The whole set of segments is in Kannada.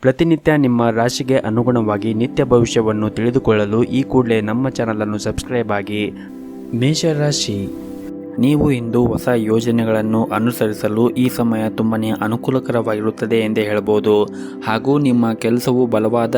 ಪ್ರತಿನಿತ್ಯ ನಿಮ್ಮ ರಾಶಿಗೆ ಅನುಗುಣವಾಗಿ ನಿತ್ಯ ಭವಿಷ್ಯವನ್ನು ತಿಳಿದುಕೊಳ್ಳಲು ಈ ಕೂಡಲೇ ನಮ್ಮ ಚಾನಲನ್ನು ಸಬ್ಸ್ಕ್ರೈಬ್ ಆಗಿ. ಮೇಷರಾಶಿ, ನೀವು ಇಂದು ಹೊಸ ಯೋಜನೆಗಳನ್ನು ಅನುಸರಿಸಲು ಈ ಸಮಯ ತುಂಬನೇ ಅನುಕೂಲಕರವಾಗಿರುತ್ತದೆ ಎಂದೇ ಹೇಳಬಹುದು. ಹಾಗೂ ನಿಮ್ಮ ಕೆಲಸವು ಬಲವಾದ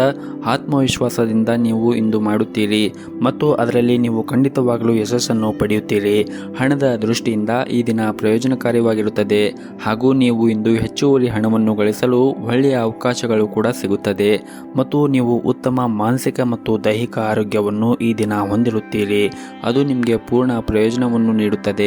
ಆತ್ಮವಿಶ್ವಾಸದಿಂದ ನೀವು ಇಂದು ಮಾಡುತ್ತೀರಿ ಮತ್ತು ಅದರಲ್ಲಿ ನೀವು ಖಂಡಿತವಾಗಲೂ ಯಶಸ್ಸನ್ನು ಪಡೆಯುತ್ತೀರಿ. ಹಣದ ದೃಷ್ಟಿಯಿಂದ ಈ ದಿನ ಪ್ರಯೋಜನಕಾರಿಯಾಗಿರುತ್ತದೆ ಹಾಗೂ ನೀವು ಇಂದು ಹೆಚ್ಚುವರಿ ಹಣವನ್ನು ಗಳಿಸಲು ಒಳ್ಳೆಯ ಅವಕಾಶಗಳು ಕೂಡ ಸಿಗುತ್ತದೆ ಮತ್ತು ನೀವು ಉತ್ತಮ ಮಾನಸಿಕ ಮತ್ತು ದೈಹಿಕ ಆರೋಗ್ಯವನ್ನು ಈ ದಿನ ಹೊಂದಿರುತ್ತೀರಿ. ಅದು ನಿಮಗೆ ಪೂರ್ಣ ಪ್ರಯೋಜನವನ್ನು ನೀಡುತ್ತದೆ.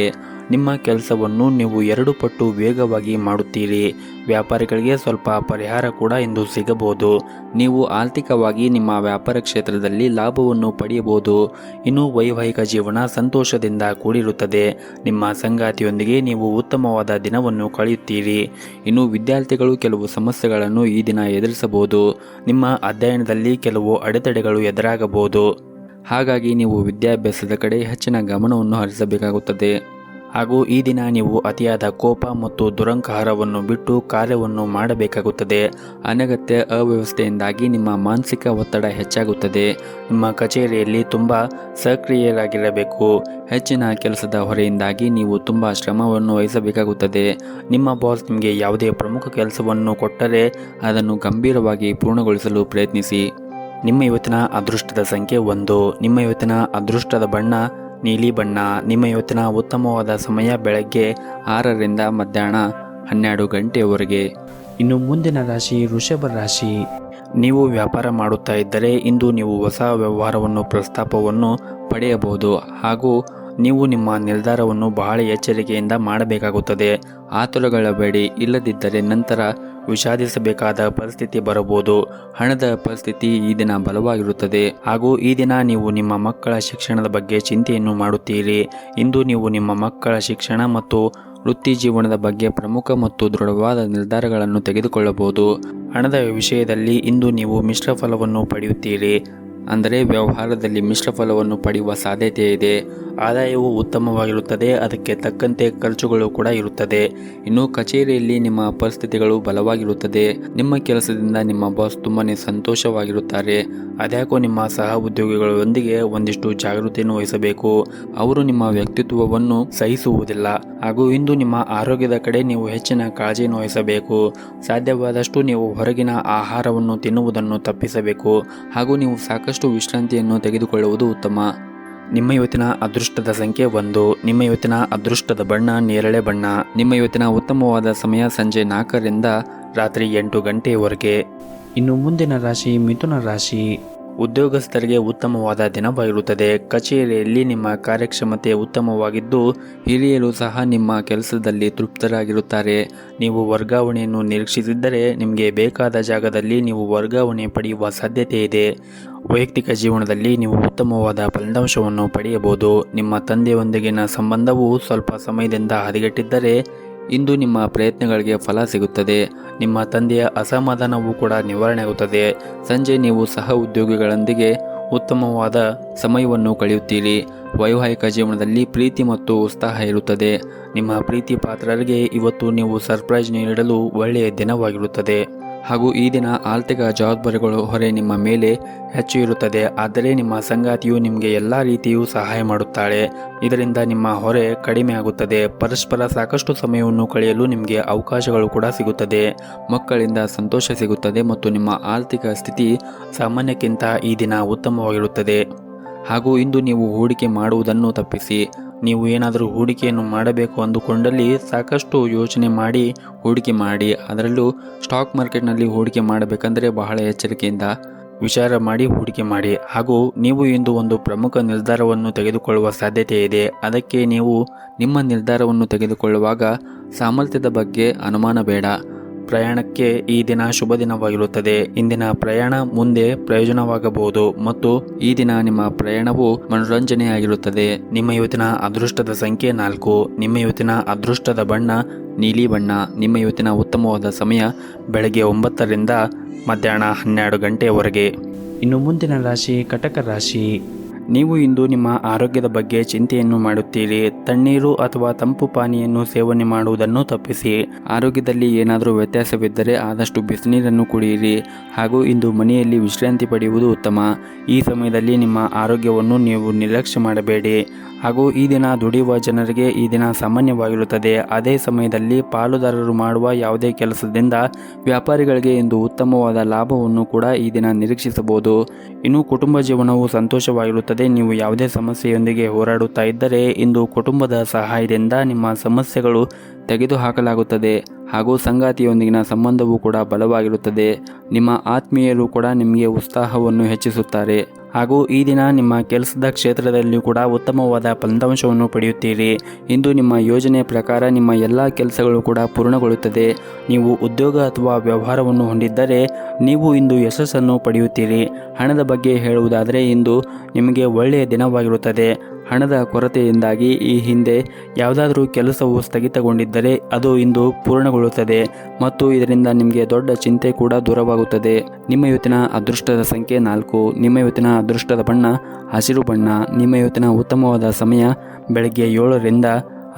ನಿಮ್ಮ ಕೆಲಸವನ್ನು ನೀವು 2 ಪಟ್ಟು ವೇಗವಾಗಿ ಮಾಡುತ್ತೀರಿ. ವ್ಯಾಪಾರಿಗಳಿಗೆ ಸ್ವಲ್ಪ ಪರಿಹಾರ ಕೂಡ ಇಂದು ಸಿಗಬಹುದು. ನೀವು ಆರ್ಥಿಕವಾಗಿ ನಿಮ್ಮ ವ್ಯಾಪಾರ ಕ್ಷೇತ್ರದಲ್ಲಿ ಲಾಭವನ್ನು ಪಡೆಯಬಹುದು. ಇನ್ನು ವೈವಾಹಿಕ ಜೀವನ ಸಂತೋಷದಿಂದ ಕೂಡಿರುತ್ತದೆ. ನಿಮ್ಮ ಸಂಗಾತಿಯೊಂದಿಗೆ ನೀವು ಉತ್ತಮವಾದ ದಿನವನ್ನು ಕಳೆಯುತ್ತೀರಿ. ಇನ್ನು ವಿದ್ಯಾರ್ಥಿಗಳು ಕೆಲವು ಸಮಸ್ಯೆಗಳನ್ನು ಈ ದಿನ ಎದುರಿಸಬಹುದು. ನಿಮ್ಮ ಅಧ್ಯಯನದಲ್ಲಿ ಕೆಲವು ಅಡೆತಡೆಗಳು ಎದುರಾಗಬಹುದು. ಹಾಗಾಗಿ ನೀವು ವಿದ್ಯಾಭ್ಯಾಸದ ಕಡೆ ಹೆಚ್ಚಿನ ಗಮನವನ್ನು ಹರಿಸಬೇಕಾಗುತ್ತದೆ. ಹಾಗೂ ಈ ದಿನ ನೀವು ಅತಿಯಾದ ಕೋಪ ಮತ್ತು ದುರಂಕಾರವನ್ನು ಬಿಟ್ಟು ಕಾರ್ಯವನ್ನು ಮಾಡಬೇಕಾಗುತ್ತದೆ. ಅನಗತ್ಯ ಅವ್ಯವಸ್ಥೆಯಿಂದಾಗಿ ನಿಮ್ಮ ಮಾನಸಿಕ ಒತ್ತಡ ಹೆಚ್ಚಾಗುತ್ತದೆ. ನಿಮ್ಮ ಕಚೇರಿಯಲ್ಲಿ ತುಂಬ ಸಕ್ರಿಯರಾಗಿರಬೇಕು. ಹೆಚ್ಚಿನ ಕೆಲಸದ ಹೊರೆಯಿಂದಾಗಿ ನೀವು ತುಂಬ ಶ್ರಮವನ್ನು ವಹಿಸಬೇಕಾಗುತ್ತದೆ. ನಿಮ್ಮ ಬಾಸ್ ನಿಮಗೆ ಯಾವುದೇ ಪ್ರಮುಖ ಕೆಲಸವನ್ನು ಕೊಟ್ಟರೆ ಅದನ್ನು ಗಂಭೀರವಾಗಿ ಪೂರ್ಣಗೊಳಿಸಲು ಪ್ರಯತ್ನಿಸಿ. ನಿಮ್ಮ ಇವತ್ತಿನ ಅದೃಷ್ಟದ ಸಂಖ್ಯೆ 1. ನಿಮ್ಮ ಇವತ್ತಿನ ಅದೃಷ್ಟದ ಬಣ್ಣ ನೀಲಿ ಬಣ್ಣ. ನಿಮ್ಮ ಇವತ್ತಿನ ಉತ್ತಮವಾದ ಸಮಯ ಬೆಳಗ್ಗೆ 6ರಿಂದ ಮಧ್ಯಾಹ್ನ 12 ಗಂಟೆಯವರೆಗೆ. ಇನ್ನು ಮುಂದಿನ ರಾಶಿ ವೃಷಭ ರಾಶಿ. ನೀವು ವ್ಯಾಪಾರ ಮಾಡುತ್ತಾ ಇದ್ದರೆ ಇಂದು ನೀವು ಹೊಸ ವ್ಯವಹಾರವನ್ನು ಪ್ರಸ್ತಾಪವನ್ನು ಪಡೆಯಬಹುದು ಹಾಗೂ ನೀವು ನಿಮ್ಮ ನಿರ್ಧಾರವನ್ನು ಬಹಳ ಎಚ್ಚರಿಕೆಯಿಂದ ಮಾಡಬೇಕಾಗುತ್ತದೆ. ಆತುರಗೊಳ್ಳಬೇಡಿ, ಇಲ್ಲದಿದ್ದರೆ ನಂತರ ವಿಷಾದಿಸಬೇಕಾದ ಪರಿಸ್ಥಿತಿ ಬರಬಹುದು. ಹಣದ ಪರಿಸ್ಥಿತಿ ಈ ದಿನ ಬಲವಾಗಿರುತ್ತದೆ ಹಾಗೂ ಈ ದಿನ ನೀವು ನಿಮ್ಮ ಮಕ್ಕಳ ಶಿಕ್ಷಣದ ಬಗ್ಗೆ ಚಿಂತೆಯನ್ನು ಮಾಡುತ್ತೀರಿ. ಇಂದು ನೀವು ನಿಮ್ಮ ಮಕ್ಕಳ ಶಿಕ್ಷಣ ಮತ್ತು ವೃತ್ತಿ ಜೀವನದ ಬಗ್ಗೆ ಪ್ರಮುಖ ಮತ್ತು ದೃಢವಾದ ನಿರ್ಧಾರಗಳನ್ನು ತೆಗೆದುಕೊಳ್ಳಬಹುದು. ಹಣದ ವಿಷಯದಲ್ಲಿ ಇಂದು ನೀವು ಮಿಶ್ರ ಫಲವನ್ನು ಪಡೆಯುತ್ತೀರಿ. ಅಂದರೆ ವ್ಯವಹಾರದಲ್ಲಿ ಮಿಶ್ರ ಫಲವನ್ನು ಪಡೆಯುವ ಸಾಧ್ಯತೆ ಇದೆ. ಆದಾಯವು ಉತ್ತಮವಾಗಿರುತ್ತದೆ, ಅದಕ್ಕೆ ತಕ್ಕಂತೆ ಖರ್ಚುಗಳು ಕೂಡ ಇರುತ್ತದೆ. ಇನ್ನು ಕಚೇರಿಯಲ್ಲಿ ನಿಮ್ಮ ಪರಿಸ್ಥಿತಿಗಳು ಬಲವಾಗಿರುತ್ತದೆ. ನಿಮ್ಮ ಕೆಲಸದಿಂದ ನಿಮ್ಮ ಬಾಸ್ ತುಂಬಾನೇ ಸಂತೋಷವಾಗಿರುತ್ತಾರೆ. ಅದ್ಯಾಕೋ ನಿಮ್ಮ ಸಹ ಉದ್ಯೋಗಿಗಳೊಂದಿಗೆ ಒಂದಿಷ್ಟು ಜಾಗೃತಿಯನ್ನು ವಹಿಸಬೇಕು. ಅವರು ನಿಮ್ಮ ವ್ಯಕ್ತಿತ್ವವನ್ನು ಸಹಿಸುವುದಿಲ್ಲ. ಹಾಗೂ ಇಂದು ನಿಮ್ಮ ಆರೋಗ್ಯದ ಕಡೆ ನೀವು ಹೆಚ್ಚಿನ ಕಾಳಜಿಯನ್ನು ವಹಿಸಬೇಕು. ಸಾಧ್ಯವಾದಷ್ಟು ನೀವು ಹೊರಗಿನ ಆಹಾರವನ್ನು ತಿನ್ನುವುದನ್ನು ತಪ್ಪಿಸಬೇಕು ಹಾಗೂ ನೀವು ಸಾಕಷ್ಟು ವಿಶ್ರಾಂತಿಯನ್ನು ತೆಗೆದುಕೊಳ್ಳುವುದು ಉತ್ತಮ. ನಿಮ್ಮ ಇವತ್ತಿನ ಅದೃಷ್ಟದ ಸಂಖ್ಯೆ 1. ನಿಮ್ಮ ಇವತ್ತಿನ ಅದೃಷ್ಟದ ಬಣ್ಣ ನೇರಳೆ ಬಣ್ಣ. ನಿಮ್ಮ ಇವತ್ತಿನ ಉತ್ತಮವಾದ ಸಮಯ ಸಂಜೆ 4ರಿಂದ ರಾತ್ರಿ 8 ಗಂಟೆಯವರೆಗೆ. ಇನ್ನು ಮುಂದಿನ ರಾಶಿ ಮಿಥುನ ರಾಶಿ. ಉದ್ಯೋಗಸ್ಥರಿಗೆ ಉತ್ತಮವಾದ ದಿನವಾಗಿರುತ್ತದೆ. ಕಚೇರಿಯಲ್ಲಿ ನಿಮ್ಮ ಕಾರ್ಯಕ್ಷಮತೆ ಉತ್ತಮವಾಗಿದ್ದು ಹಿರಿಯರು ಸಹ ನಿಮ್ಮ ಕೆಲಸದಲ್ಲಿ ತೃಪ್ತರಾಗಿರುತ್ತಾರೆ. ನೀವು ವರ್ಗಾವಣೆಯನ್ನು ನಿರೀಕ್ಷಿಸಿದ್ದರೆ ನಿಮಗೆ ಬೇಕಾದ ಜಾಗದಲ್ಲಿ ನೀವು ವರ್ಗಾವಣೆ ಪಡೆಯುವ ಸಾಧ್ಯತೆ ಇದೆ. ವೈಯಕ್ತಿಕ ಜೀವನದಲ್ಲಿ ನೀವು ಉತ್ತಮವಾದ ಫಲಿತಾಂಶವನ್ನು ಪಡೆಯಬಹುದು. ನಿಮ್ಮ ತಂದೆಯೊಂದಿಗಿನ ಸಂಬಂಧವು ಸ್ವಲ್ಪ ಸಮಯದಿಂದ ಹದಗೆಟ್ಟಿದ್ದರೆ ಇಂದು ನಿಮ್ಮ ಪ್ರಯತ್ನಗಳಿಗೆ ಫಲ ಸಿಗುತ್ತದೆ. ನಿಮ್ಮ ತಂದೆಯ ಅಸಮಾಧಾನವೂ ಕೂಡ ನಿವಾರಣೆಯಾಗುತ್ತದೆ. ಸಂಜೆ ನೀವು ಸಹ ಉದ್ಯೋಗಿಗಳೊಂದಿಗೆ ಉತ್ತಮವಾದ ಸಮಯವನ್ನು ಕಳೆಯುತ್ತೀರಿ. ವೈವಾಹಿಕ ಜೀವನದಲ್ಲಿ ಪ್ರೀತಿ ಮತ್ತು ಉತ್ಸಾಹ ಇರುತ್ತದೆ. ನಿಮ್ಮ ಪ್ರೀತಿ ಪಾತ್ರರಿಗೆ ಇವತ್ತು ನೀವು ಸರ್ಪ್ರೈಸ್ ನೀಡಲು ಒಳ್ಳೆಯ ದಿನವಾಗಿರುತ್ತದೆ. ಹಾಗೂ ಈ ದಿನ ಆರ್ಥಿಕ ಜವಾಬ್ದಾರಿಗಳು ಹೊರೆ ನಿಮ್ಮ ಮೇಲೆ ಹೆಚ್ಚು ಇರುತ್ತದೆ. ಆದರೆ ನಿಮ್ಮ ಸಂಗಾತಿಯು ನಿಮಗೆ ಎಲ್ಲ ರೀತಿಯೂ ಸಹಾಯ ಮಾಡುತ್ತಾಳೆ. ಇದರಿಂದ ನಿಮ್ಮ ಹೊರೆ ಕಡಿಮೆ ಆಗುತ್ತದೆ. ಪರಸ್ಪರ ಸಾಕಷ್ಟು ಸಮಯವನ್ನು ಕಳೆಯಲು ನಿಮಗೆ ಅವಕಾಶಗಳು ಕೂಡ ಸಿಗುತ್ತದೆ. ಮಕ್ಕಳಿಂದ ಸಂತೋಷ ಸಿಗುತ್ತದೆ ಮತ್ತು ನಿಮ್ಮ ಆರ್ಥಿಕ ಸ್ಥಿತಿ ಸಾಮಾನ್ಯಕ್ಕಿಂತ ಈ ದಿನ ಉತ್ತಮವಾಗಿರುತ್ತದೆ. ಹಾಗೂ ಇಂದು ನೀವು ಹೂಡಿಕೆ ಮಾಡುವುದನ್ನು ತಪ್ಪಿಸಿ. ನೀವು ಏನಾದರೂ ಹೂಡಿಕೆಯನ್ನು ಮಾಡಬೇಕು ಅಂದುಕೊಂಡಲ್ಲಿ ಸಾಕಷ್ಟು ಯೋಚನೆ ಮಾಡಿ ಹೂಡಿಕೆ ಮಾಡಿ. ಅದರಲ್ಲೂ ಸ್ಟಾಕ್ ಮಾರ್ಕೆಟ್ನಲ್ಲಿ ಹೂಡಿಕೆ ಮಾಡಬೇಕಂದ್ರೆ ಬಹಳ ಎಚ್ಚರಿಕೆಯಿಂದ ವಿಚಾರ ಮಾಡಿ ಹೂಡಿಕೆ ಮಾಡಿ. ಹಾಗೂ ನೀವು ಇಂದು ಒಂದು ಪ್ರಮುಖ ನಿರ್ಧಾರವನ್ನು ತೆಗೆದುಕೊಳ್ಳುವ ಸಾಧ್ಯತೆ ಇದೆ. ಅದಕ್ಕೆ ನೀವು ನಿಮ್ಮ ನಿರ್ಧಾರವನ್ನು ತೆಗೆದುಕೊಳ್ಳುವಾಗ ಸಾಮರ್ಥ್ಯದ ಬಗ್ಗೆ ಅನುಮಾನ ಬೇಡ. ಪ್ರಯಾಣಕ್ಕೆ ಈ ದಿನ ಶುಭ ದಿನವಾಗಿರುತ್ತದೆ. ಇಂದಿನ ಪ್ರಯಾಣ ಮುಂದೆ ಪ್ರಯೋಜನವಾಗಬಹುದು ಮತ್ತು ಈ ದಿನ ನಿಮ್ಮ ಪ್ರಯಾಣವು ಮನೋರಂಜನೆಯಾಗಿರುತ್ತದೆ. ನಿಮ್ಮ ಇವತ್ತಿನ ಅದೃಷ್ಟದ ಸಂಖ್ಯೆ 4. ನಿಮ್ಮ ಇವತ್ತಿನ ಅದೃಷ್ಟದ ಬಣ್ಣ ನೀಲಿ ಬಣ್ಣ. ನಿಮ್ಮ ಇವತ್ತಿನ ಉತ್ತಮವಾದ ಸಮಯ ಬೆಳಗ್ಗೆ 9ರಿಂದ ಮಧ್ಯಾಹ್ನ 12 ಗಂಟೆಯವರೆಗೆ. ಇನ್ನು ಮುಂದಿನ ರಾಶಿ ಕಟಕ ರಾಶಿ. ನೀವು ಇಂದು ನಿಮ್ಮ ಆರೋಗ್ಯದ ಬಗ್ಗೆ ಚಿಂತೆಯನ್ನು ಮಾಡುತ್ತೀರಿ. ತಣ್ಣೀರು ಅಥವಾ ತಂಪು ಪಾನೀಯನ್ನು ಸೇವನೆ ಮಾಡುವುದನ್ನು ತಪ್ಪಿಸಿ. ಆರೋಗ್ಯದಲ್ಲಿ ಏನಾದರೂ ವ್ಯತ್ಯಾಸವಿದ್ದರೆ ಆದಷ್ಟು ಬಿಸಿನೀರನ್ನು ಕುಡಿಯಿರಿ ಹಾಗೂ ಇಂದು ಮನೆಯಲ್ಲಿ ವಿಶ್ರಾಂತಿ ಪಡೆಯುವುದು ಉತ್ತಮ. ಈ ಸಮಯದಲ್ಲಿ ನಿಮ್ಮ ಆರೋಗ್ಯವನ್ನು ನೀವು ನಿರ್ಲಕ್ಷ್ಯ ಮಾಡಬೇಡಿ. ಹಾಗೂ ಈ ದಿನ ದುಡಿಯುವ ಜನರಿಗೆ ಈ ದಿನ ಸಾಮಾನ್ಯವಾಗಿರುತ್ತದೆ. ಅದೇ ಸಮಯದಲ್ಲಿ ಪಾಲುದಾರರು ಮಾಡುವ ಯಾವುದೇ ಕೆಲಸದಿಂದ ವ್ಯಾಪಾರಿಗಳಿಗೆ ಇಂದು ಉತ್ತಮವಾದ ಲಾಭವನ್ನು ಕೂಡ ಈ ದಿನ ನಿರೀಕ್ಷಿಸಬಹುದು. ಇನ್ನು ಕುಟುಂಬ ಜೀವನವು ಸಂತೋಷವಾಗಿರುತ್ತದೆ. ನೀವು ಯಾವುದೇ ಸಮಸ್ಯೆಯೊಂದಿಗೆ ಹೋರಾಡುತ್ತಾ ಇದ್ದರೆ ಇಂದು ಕುಟುಂಬದ ಸಹಾಯದಿಂದ ನಿಮ್ಮ ಸಮಸ್ಯೆಗಳು ತೆಗೆದುಹಾಕಲಾಗುತ್ತದೆ ಹಾಗೂ ಸಂಗಾತಿಯೊಂದಿಗಿನ ಸಂಬಂಧವೂ ಕೂಡ ಬಲವಾಗಿರುತ್ತದೆ. ನಿಮ್ಮ ಆತ್ಮೀಯರು ಕೂಡ ನಿಮಗೆ ಉತ್ಸಾಹವನ್ನು ಹೆಚ್ಚಿಸುತ್ತಾರೆ ಹಾಗೂ ಈ ದಿನ ನಿಮ್ಮ ಕೆಲಸದ ಕ್ಷೇತ್ರದಲ್ಲಿ ಕೂಡ ಉತ್ತಮವಾದ ಫಲಿತಾಂಶವನ್ನು ಪಡೆಯುತ್ತೀರಿ. ಇಂದು ನಿಮ್ಮ ಯೋಜನೆ ಪ್ರಕಾರ ನಿಮ್ಮ ಎಲ್ಲ ಕೆಲಸಗಳು ಕೂಡ ಪೂರ್ಣಗೊಳ್ಳುತ್ತದೆ. ನೀವು ಉದ್ಯೋಗ ಅಥವಾ ವ್ಯವಹಾರವನ್ನು ಹೊಂದಿದ್ದರೆ ನೀವು ಇಂದು ಯಶಸ್ಸನ್ನು ಪಡೆಯುತ್ತೀರಿ. ಹಣದ ಬಗ್ಗೆ ಹೇಳುವುದಾದರೆ ಇಂದು ನಿಮಗೆ ಒಳ್ಳೆಯ ದಿನವಾಗಿರುತ್ತದೆ. ಹಣದ ಕೊರತೆಯಿಂದಾಗಿ ಈ ಹಿಂದೆ ಯಾವುದಾದ್ರೂ ಕೆಲಸವು ಸ್ಥಗಿತಗೊಂಡಿದ್ದರೆ ಅದು ಇಂದು ಪೂರ್ಣಗೊಳ್ಳುತ್ತದೆ ಮತ್ತು ಇದರಿಂದ ನಿಮಗೆ ದೊಡ್ಡ ಚಿಂತೆ ಕೂಡ ದೂರವಾಗುತ್ತದೆ. ನಿಮ್ಮ ಇವತ್ತಿನ ಅದೃಷ್ಟದ ಸಂಖ್ಯೆ 4. ನಿಮ್ಮ ಇವತ್ತಿನ ಅದೃಷ್ಟದ ಬಣ್ಣ ಹಸಿರು ಬಣ್ಣ. ನಿಮ್ಮ ಇವತ್ತಿನ ಉತ್ತಮವಾದ ಸಮಯ ಬೆಳಗ್ಗೆ 7 ರಿಂದ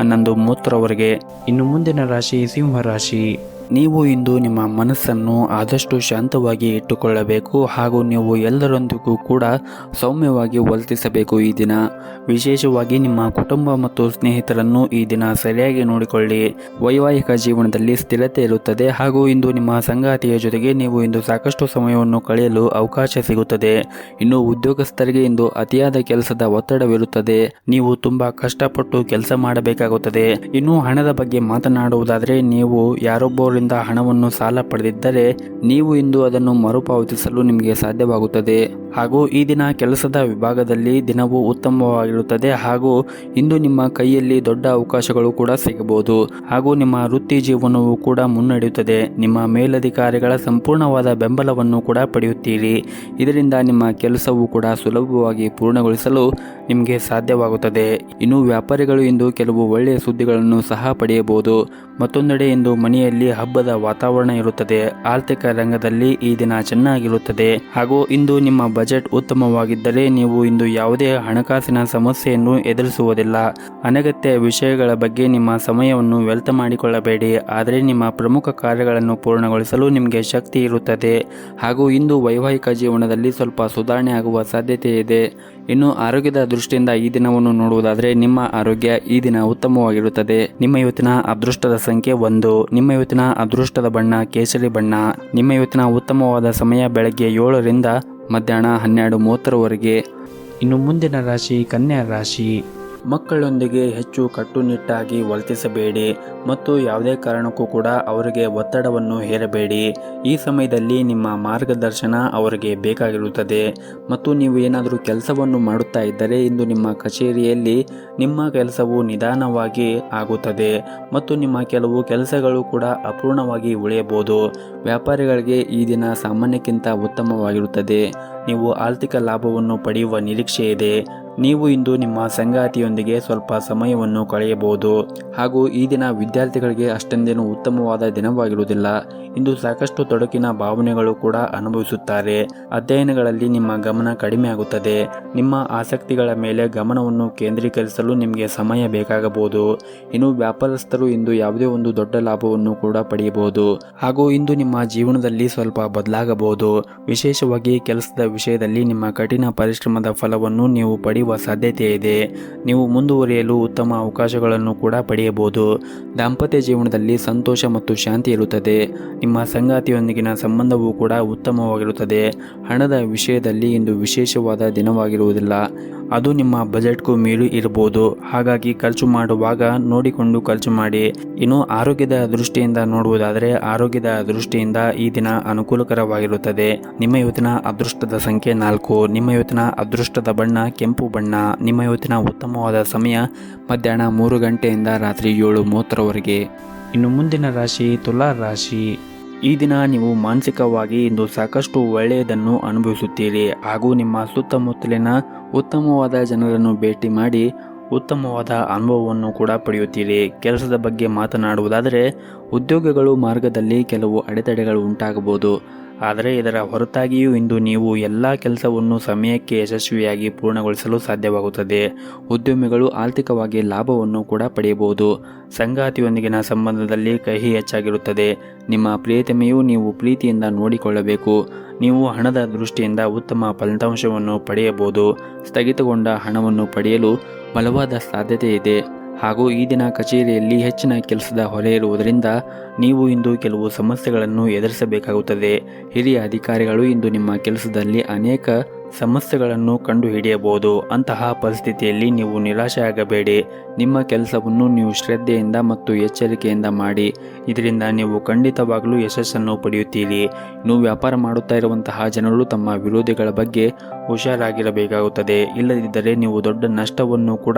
11:30 ಇನ್ನು ಮುಂದಿನ ರಾಶಿ ಸಿಂಹ ರಾಶಿ. ನೀವು ಇಂದು ನಿಮ್ಮ ಮನಸ್ಸನ್ನು ಆದಷ್ಟು ಶಾಂತವಾಗಿ ಇಟ್ಟುಕೊಳ್ಳಬೇಕು ಹಾಗೂ ನೀವು ಎಲ್ಲರೊಂದಿಗೂ ಕೂಡ ಸೌಮ್ಯವಾಗಿ ವರ್ತಿಸಬೇಕು. ಈ ದಿನ ವಿಶೇಷವಾಗಿ ನಿಮ್ಮ ಕುಟುಂಬ ಮತ್ತು ಸ್ನೇಹಿತರನ್ನು ಈ ದಿನ ಸರಿಯಾಗಿ ನೋಡಿಕೊಳ್ಳಿ. ವೈವಾಹಿಕ ಜೀವನದಲ್ಲಿ ಸ್ಥಿರತೆ ಇರುತ್ತದೆ ಹಾಗೂ ಇಂದು ನಿಮ್ಮ ಸಂಗಾತಿಯ ಜೊತೆಗೆ ನೀವು ಇಂದು ಸಾಕಷ್ಟು ಸಮಯವನ್ನು ಕಳೆಯಲು ಅವಕಾಶ ಸಿಗುತ್ತದೆ. ಇನ್ನು ಉದ್ಯೋಗಸ್ಥರಿಗೆ ಇಂದು ಅತಿಯಾದ ಕೆಲಸದ ಒತ್ತಡವಿರುತ್ತದೆ. ನೀವು ತುಂಬಾ ಕಷ್ಟಪಟ್ಟು ಕೆಲಸ ಮಾಡಬೇಕಾಗುತ್ತದೆ. ಇನ್ನು ಹಣದ ಬಗ್ಗೆ ಮಾತನಾಡುವುದಾದರೆ ನೀವು ಯಾರೊಬ್ಬರಿಂದ ಹಣವನ್ನು ಸಾಲ ಪಡೆದಿದ್ದರೆ ನೀವು ಇಂದು ಅದನ್ನು ಮರುಪಾವತಿಸಲು ನಿಮಗೆ ಸಾಧ್ಯವಾಗುತ್ತದೆ ಹಾಗೂ ಈ ದಿನ ಕೆಲಸದ ವಿಭಾಗದಲ್ಲಿ ದಿನವೂ ಉತ್ತಮವಾಗಿರುತ್ತದೆ ಹಾಗೂ ಇಂದು ನಿಮ್ಮ ಕೈಯಲ್ಲಿ ದೊಡ್ಡ ಅವಕಾಶಗಳು ಕೂಡ ಸಿಗಬಹುದು ಹಾಗೂ ನಿಮ್ಮ ವೃತ್ತಿ ಜೀವನವೂ ಕೂಡ ಮುನ್ನಡೆಯುತ್ತದೆ. ನಿಮ್ಮ ಮೇಲಧಿಕಾರಿಗಳ ಸಂಪೂರ್ಣವಾದ ಬೆಂಬಲವನ್ನು ಕೂಡ ಪಡೆಯುತ್ತೀರಿ. ಇದರಿಂದ ನಿಮ್ಮ ಕೆಲಸವೂ ಕೂಡ ಸುಲಭವಾಗಿ ಪೂರ್ಣಗೊಳಿಸಲು ನಿಮಗೆ ಸಾಧ್ಯವಾಗುತ್ತದೆ. ಇನ್ನು ವ್ಯಾಪಾರಿಗಳು ಇಂದು ಕೆಲವು ಒಳ್ಳೆಯ ಸುದ್ದಿಗಳನ್ನು ಸಹ ಪಡೆಯಬಹುದು. ಮತ್ತೊಂದೆಡೆ ಇಂದು ಮನೆಯಲ್ಲಿ ಹಬ್ಬದ ವಾತಾವರಣ ಇರುತ್ತದೆ. ಆರ್ಥಿಕ ರಂಗದಲ್ಲಿ ಈ ದಿನ ಚೆನ್ನಾಗಿರುತ್ತದೆ ಹಾಗೂ ಇಂದು ನಿಮ್ಮ ಬಜೆಟ್ ಉತ್ತಮವಾಗಿದ್ದರೆ ನೀವು ಇಂದು ಯಾವುದೇ ಹಣಕಾಸಿನ ಸಮಸ್ಯೆಯನ್ನು ಎದುರಿಸುವುದಿಲ್ಲ. ಅನಗತ್ಯ ವಿಷಯಗಳ ಬಗ್ಗೆ ನಿಮ್ಮ ಸಮಯವನ್ನು ವ್ಯರ್ಥ ಮಾಡಿಕೊಳ್ಳಬೇಡಿ. ಆದರೆ ನಿಮ್ಮ ಪ್ರಮುಖ ಕಾರ್ಯಗಳನ್ನು ಪೂರ್ಣಗೊಳಿಸಲು ನಿಮಗೆ ಶಕ್ತಿ ಇರುತ್ತದೆ ಹಾಗೂ ಇಂದು ವೈವಾಹಿಕ ಜೀವನದಲ್ಲಿ ಸ್ವಲ್ಪ ಸುಧಾರಣೆ ಆಗುವ ಸಾಧ್ಯತೆ ಇದೆ. ಇನ್ನು ಆರೋಗ್ಯದ ದೃಷ್ಟಿಯಿಂದ ಈ ದಿನವನ್ನು ನೋಡುವುದಾದರೆ ನಿಮ್ಮ ಆರೋಗ್ಯ ಈ ದಿನ ಉತ್ತಮವಾಗಿರುತ್ತದೆ. ನಿಮ್ಮ ಇವತ್ತಿನ ಅದೃಷ್ಟದ ಸಂಖ್ಯೆ 1. ನಿಮ್ಮ ಇವತ್ತಿನ ಅದೃಷ್ಟದ ಬಣ್ಣ ಕೇಸರಿ ಬಣ್ಣ. ನಿಮ್ಮ ಇವತ್ತಿನ ಉತ್ತಮವಾದ ಸಮಯ ಬೆಳಗ್ಗೆ 7 ರಿಂದ ಮಧ್ಯಾಹ್ನ 12:30 ಇನ್ನು ಮುಂದಿನ ರಾಶಿ ಕನ್ಯಾ ರಾಶಿ. ಮಕ್ಕಳೊಂದಿಗೆ ಹೆಚ್ಚು ಕಟ್ಟುನಿಟ್ಟಾಗಿ ವರ್ತಿಸಬೇಡಿ ಮತ್ತು ಯಾವುದೇ ಕಾರಣಕ್ಕೂ ಕೂಡ ಅವರಿಗೆ ಒತ್ತಡವನ್ನು ಹೇರಬೇಡಿ. ಈ ಸಮಯದಲ್ಲಿ ನಿಮ್ಮ ಮಾರ್ಗದರ್ಶನ ಅವರಿಗೆ ಬೇಕಾಗಿರುತ್ತದೆ ಮತ್ತು ನೀವು ಏನಾದರೂ ಕೆಲಸವನ್ನು ಮಾಡುತ್ತಾ ಇದ್ದರೆ ಇಂದು ನಿಮ್ಮ ಕಚೇರಿಯಲ್ಲಿ ನಿಮ್ಮ ಕೆಲಸವು ನಿಧಾನವಾಗಿ ಆಗುತ್ತದೆ ಮತ್ತು ನಿಮ್ಮ ಕೆಲವು ಕೆಲಸಗಳು ಕೂಡ ಅಪೂರ್ಣವಾಗಿ ಉಳಿಯಬಹುದು. ವ್ಯಾಪಾರಿಗಳಿಗೆ ಈ ದಿನ ಸಾಮಾನ್ಯಕ್ಕಿಂತ ಉತ್ತಮವಾಗಿರುತ್ತದೆ. ನೀವು ಆರ್ಥಿಕ ಲಾಭವನ್ನು ಪಡೆಯುವ ನಿರೀಕ್ಷೆ ಇದೆ. ನೀವು ಇಂದು ನಿಮ್ಮ ಸಂಗಾತಿಯೊಂದಿಗೆ ಸ್ವಲ್ಪ ಸಮಯವನ್ನು ಕಳೆಯಬಹುದು ಹಾಗೂ ಈ ದಿನ ವಿದ್ಯಾರ್ಥಿಗಳಿಗೆ ಅಷ್ಟೊಂದೇನು ಉತ್ತಮವಾದ ದಿನವಾಗಿರುವುದಿಲ್ಲ. ಇಂದು ಸಾಕಷ್ಟು ತೊಡಕಿನ ಭಾವನೆಗಳು ಕೂಡ ಅನುಭವಿಸುತ್ತಾರೆ. ಅಧ್ಯಯನಗಳಲ್ಲಿ ನಿಮ್ಮ ಗಮನ ಕಡಿಮೆ ಆಗುತ್ತದೆ. ನಿಮ್ಮ ಆಸಕ್ತಿಗಳ ಮೇಲೆ ಗಮನವನ್ನು ಕೇಂದ್ರೀಕರಿಸಲು ನಿಮಗೆ ಸಮಯ ಬೇಕಾಗಬಹುದು. ಇನ್ನು ವ್ಯಾಪಾರಸ್ಥರು ಇಂದು ಯಾವುದೇ ಒಂದು ದೊಡ್ಡ ಲಾಭವನ್ನು ಕೂಡ ಪಡೆಯಬಹುದು ಹಾಗೂ ಇಂದು ನಿಮ್ಮ ಜೀವನದಲ್ಲಿ ಸ್ವಲ್ಪ ಬದಲಾಗಬಹುದು. ವಿಶೇಷವಾಗಿ ಕೆಲಸದ ವಿಷಯದಲ್ಲಿ ನಿಮ್ಮ ಕಠಿಣ ಪರಿಶ್ರಮದ ಫಲವನ್ನು ನೀವು ಪಡೆಯುವ ಸಾಧ್ಯತೆ ಇದೆ. ನೀವು ಮುಂದುವರಿಯಲು ಉತ್ತಮ ಅವಕಾಶಗಳನ್ನು ಕೂಡ ಪಡೆಯಬಹುದು. ದಾಂಪತ್ಯ ಜೀವನದಲ್ಲಿ ಸಂತೋಷ ಮತ್ತು ಶಾಂತಿ ಇರುತ್ತದೆ. ನಿಮ್ಮ ಸಂಗಾತಿಯೊಂದಿಗಿನ ಸಂಬಂಧವೂ ಕೂಡ ಉತ್ತಮವಾಗಿರುತ್ತದೆ. ಹಣದ ವಿಷಯದಲ್ಲಿ ಇಂದು ವಿಶೇಷವಾದ ದಿನವಾಗಿರುವುದಿಲ್ಲ. ಅದು ನಿಮ್ಮ ಬಜೆಟ್ಗೂ ಮೀರಿ ಇರಬಹುದು. ಹಾಗಾಗಿ ಖರ್ಚು ಮಾಡುವಾಗ ನೋಡಿಕೊಂಡು ಖರ್ಚು ಮಾಡಿ. ಇನ್ನು ಆರೋಗ್ಯದ ದೃಷ್ಟಿಯಿಂದ ನೋಡುವುದಾದರೆ ಆರೋಗ್ಯದ ದೃಷ್ಟಿಯಿಂದ ಈ ದಿನ ಅನುಕೂಲಕರವಾಗಿರುತ್ತದೆ. ನಿಮ್ಮ ಇವತ್ತಿನ ಅದೃಷ್ಟದ ಸಂಖ್ಯೆ 4. ನಿಮ್ಮ ಇವತ್ತಿನ ಅದೃಷ್ಟದ ಬಣ್ಣ ಕೆಂಪು ಬಣ್ಣ. ನಿಮ್ಮ ಇವತ್ತಿನ ಉತ್ತಮವಾದ ಸಮಯ ಮಧ್ಯಾಹ್ನ 3 ಗಂಟೆಯಿಂದ ರಾತ್ರಿ 7:30 ಇನ್ನು ಮುಂದಿನ ರಾಶಿ ತುಲಾ ರಾಶಿ. ಈ ದಿನ ನೀವು ಮಾನಸಿಕವಾಗಿ ಇಂದು ಸಾಕಷ್ಟು ಒಳ್ಳೆಯದನ್ನು ಅನುಭವಿಸುತ್ತೀರಿ ಹಾಗೂ ನಿಮ್ಮ ಸುತ್ತಮುತ್ತಲಿನ ಉತ್ತಮವಾದ ಜನರನ್ನು ಭೇಟಿ ಮಾಡಿ ಉತ್ತಮವಾದ ಅನುಭವವನ್ನು ಕೂಡ ಪಡೆಯುತ್ತೀರಿ. ಕೆಲಸದ ಬಗ್ಗೆ ಮಾತನಾಡುವುದಾದರೆ ಉದ್ಯೋಗಗಳು ಮಾರ್ಗದಲ್ಲಿ ಕೆಲವು ಅಡೆತಡೆಗಳು ಉಂಟಾಗಬಹುದು. ಆದರೆ ಇದರ ಹೊರತಾಗಿಯೂ ಇಂದು ನೀವು ಎಲ್ಲ ಕೆಲಸವನ್ನು ಸಮಯಕ್ಕೆ ಯಶಸ್ವಿಯಾಗಿ ಪೂರ್ಣಗೊಳಿಸಲು ಸಾಧ್ಯವಾಗುತ್ತದೆ. ಉದ್ಯಮಿಗಳು ಆರ್ಥಿಕವಾಗಿ ಲಾಭವನ್ನು ಕೂಡ ಪಡೆಯಬಹುದು. ಸಂಗಾತಿಯೊಂದಿಗಿನ ಸಂಬಂಧದಲ್ಲಿ ಕಹಿ ಹೆಚ್ಚಾಗಿರುತ್ತದೆ. ನಿಮ್ಮ ಪ್ರಿಯತಮೆಯು ನೀವು ಪ್ರೀತಿಯಿಂದ ನೋಡಿಕೊಳ್ಳಬೇಕು. ನೀವು ಹಣದ ದೃಷ್ಟಿಯಿಂದ ಉತ್ತಮ ಫಲಿತಾಂಶವನ್ನು ಪಡೆಯಬಹುದು. ಸ್ಥಗಿತಗೊಂಡ ಹಣವನ್ನು ಪಡೆಯಲು ಬಲವಾದ ಸಾಧ್ಯತೆ ಇದೆ. ಹಾಗೂ ಈ ದಿನ ಕಚೇರಿಯಲ್ಲಿ ಹೆಚ್ಚಿನ ಕೆಲಸದ ಹೊರೆ ಇರುವುದರಿಂದ ನೀವು ಇಂದು ಕೆಲವು ಸಮಸ್ಯೆಗಳನ್ನು ಎದುರಿಸಬೇಕಾಗುತ್ತದೆ. ಹಿರಿಯ ಅಧಿಕಾರಿಗಳು ಇಂದು ನಿಮ್ಮ ಕೆಲಸದಲ್ಲಿ ಅನೇಕ ಸಮಸ್ಯೆಗಳನ್ನು ಕಂಡುಹಿಡಿಯಬಹುದು. ಅಂತಹ ಪರಿಸ್ಥಿತಿಯಲ್ಲಿ ನೀವು ನಿರಾಶೆಯಾಗಬೇಡಿ. ನಿಮ್ಮ ಕೆಲಸವನ್ನು ನೀವು ಶ್ರದ್ಧೆಯಿಂದ ಮತ್ತು ಎಚ್ಚರಿಕೆಯಿಂದ ಮಾಡಿ. ಇದರಿಂದ ನೀವು ಖಂಡಿತವಾಗಲೂ ಯಶಸ್ಸನ್ನು ಪಡೆಯುತ್ತೀರಿ. ಇನ್ನು ವ್ಯಾಪಾರ ಮಾಡುತ್ತಾ ಇರುವಂತಹ ಜನರು ತಮ್ಮ ವಿರೋಧಿಗಳ ಬಗ್ಗೆ ಹುಷಾರಾಗಿರಬೇಕಾಗುತ್ತದೆ. ಇಲ್ಲದಿದ್ದರೆ ನೀವು ದೊಡ್ಡ ನಷ್ಟವನ್ನು ಕೂಡ